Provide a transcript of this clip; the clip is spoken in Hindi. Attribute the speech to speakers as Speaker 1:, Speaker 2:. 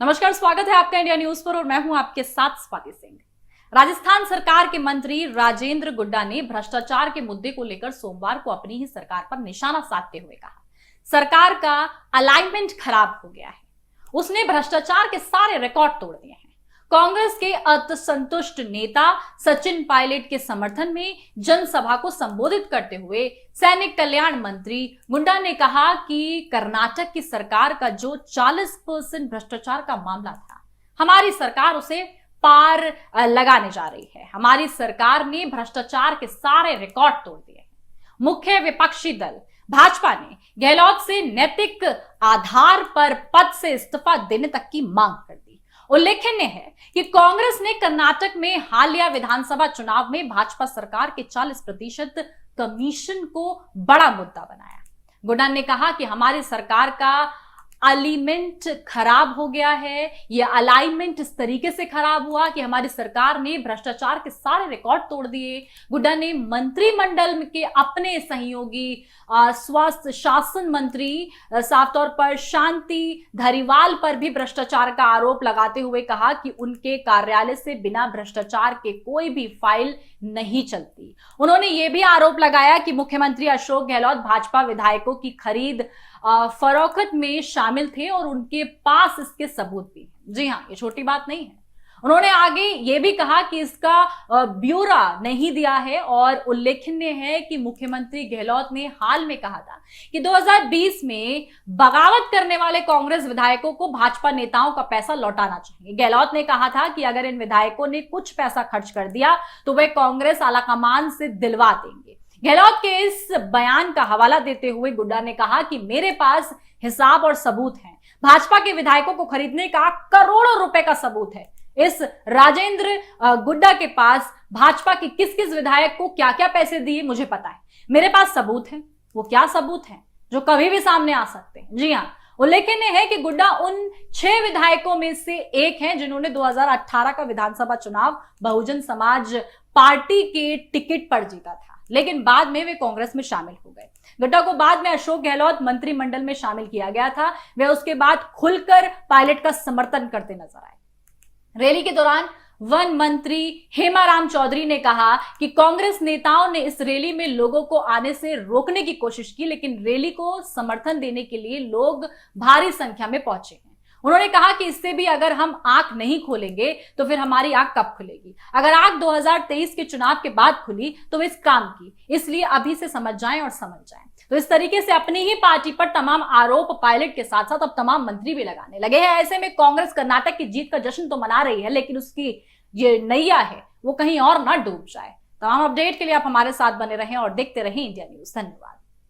Speaker 1: नमस्कार, स्वागत है आपका इंडिया न्यूज पर और मैं हूं आपके साथ स्वाति सिंह। राजस्थान सरकार के मंत्री राजेंद्र गुड्डा ने भ्रष्टाचार के मुद्दे को लेकर सोमवार को अपनी ही सरकार पर निशाना साधते हुए कहा, सरकार का अलाइनमेंट खराब हो गया है। उसने भ्रष्टाचार के सारे रिकॉर्ड तोड़ दिए हैं। कांग्रेस के असंतुष्ट नेता सचिन पायलट के समर्थन में जनसभा को संबोधित करते हुए सैनिक कल्याण मंत्री गुड्डा ने कहा कि कर्नाटक की सरकार का जो 40% भ्रष्टाचार का मामला था, हमारी सरकार उसे पार लगाने जा रही है। हमारी सरकार ने भ्रष्टाचार के सारे रिकॉर्ड तोड़ दिए हैं। मुख्य विपक्षी दल भाजपा ने गहलोत से नैतिक आधार पर पद से इस्तीफा देने तक की मांग कर दी। उल्लेखनीय है कि कांग्रेस ने कर्नाटक में हालिया विधानसभा चुनाव में भाजपा सरकार के 40% कमीशन को बड़ा मुद्दा बनाया। गुड्डा ने कहा कि हमारी सरकार का अलाइनमेंट खराब हो गया है। यह अलाइनमेंट इस तरीके से खराब हुआ कि हमारी सरकार ने भ्रष्टाचार के सारे रिकॉर्ड तोड़ दिए। गुड्डा ने मंत्रिमंडल के अपने सहयोगी स्वास्थ्य शासन मंत्री साफ तौर पर शांति धारीवाल पर भी भ्रष्टाचार का आरोप लगाते हुए कहा कि उनके कार्यालय से बिना भ्रष्टाचार के कोई भी फाइल नहीं चलती। उन्होंने यह भी आरोप लगाया कि मुख्यमंत्री अशोक गहलोत भाजपा विधायकों की खरीद फरोख्त में शामिल थे और उनके पास इसके सबूत भी हैं। जी हां, ये छोटी बात नहीं है। उन्होंने आगे ये भी कहा कि इसका ब्यौरा नहीं दिया है और उल्लेखनीय है कि मुख्यमंत्री गहलोत ने हाल में कहा था कि 2020 में बगावत करने वाले कांग्रेस विधायकों को भाजपा नेताओं का पैसा लौटाना चाहिए। गहलोत ने कहा था कि अगर इन विधायकों ने कुछ पैसा खर्च कर दिया तो वे कांग्रेस आलाकमान से दिलवा देंगे। गहलोत के इस बयान का हवाला देते हुए गुड्डा ने कहा कि मेरे पास हिसाब और सबूत हैं। भाजपा के विधायकों को खरीदने का करोड़ों रुपए का सबूत है। इस राजेंद्र गुड्डा के पास भाजपा के किस किस विधायक को क्या क्या पैसे दिए मुझे पता है। मेरे पास सबूत है। वो क्या सबूत है जो कभी भी सामने आ सकते हैं। जी हां, उल्लेखनीय है कि गुड्डा उन 6 विधायकों में से एक हैं जिन्होंने 2018 का विधानसभा चुनाव बहुजन समाज पार्टी के टिकट पर जीता था, लेकिन बाद में वे कांग्रेस में शामिल हो गए। गुड्डा को बाद में अशोक गहलोत मंत्रिमंडल में शामिल किया गया था। वे उसके बाद खुलकर पायलट का समर्थन करते नजर आए। रैली के दौरान वन मंत्री हेमाराम चौधरी ने कहा कि कांग्रेस नेताओं ने इस रैली में लोगों को आने से रोकने की कोशिश की, लेकिन रैली को समर्थन देने के लिए लोग भारी संख्या में पहुंचे हैं। उन्होंने कहा कि इससे भी अगर हम आंख नहीं खोलेंगे तो फिर हमारी आंख कब खुलेगी। अगर आंख 2023 के चुनाव के बाद खुली तो इस काम की, इसलिए अभी से समझ जाएं और समझ जाएं। तो इस तरीके से अपनी ही पार्टी पर तमाम आरोप पायलट के साथ साथ अब तमाम मंत्री भी लगाने लगे हैं। ऐसे में कांग्रेस कर्नाटक की जीत का जश्न तो मना रही है, लेकिन उसकी ये नैया है वो कहीं और ना डूब जाए। तमाम अपडेट के लिए आप हमारे साथ बने रहें और देखते रहें इंडिया न्यूज। धन्यवाद।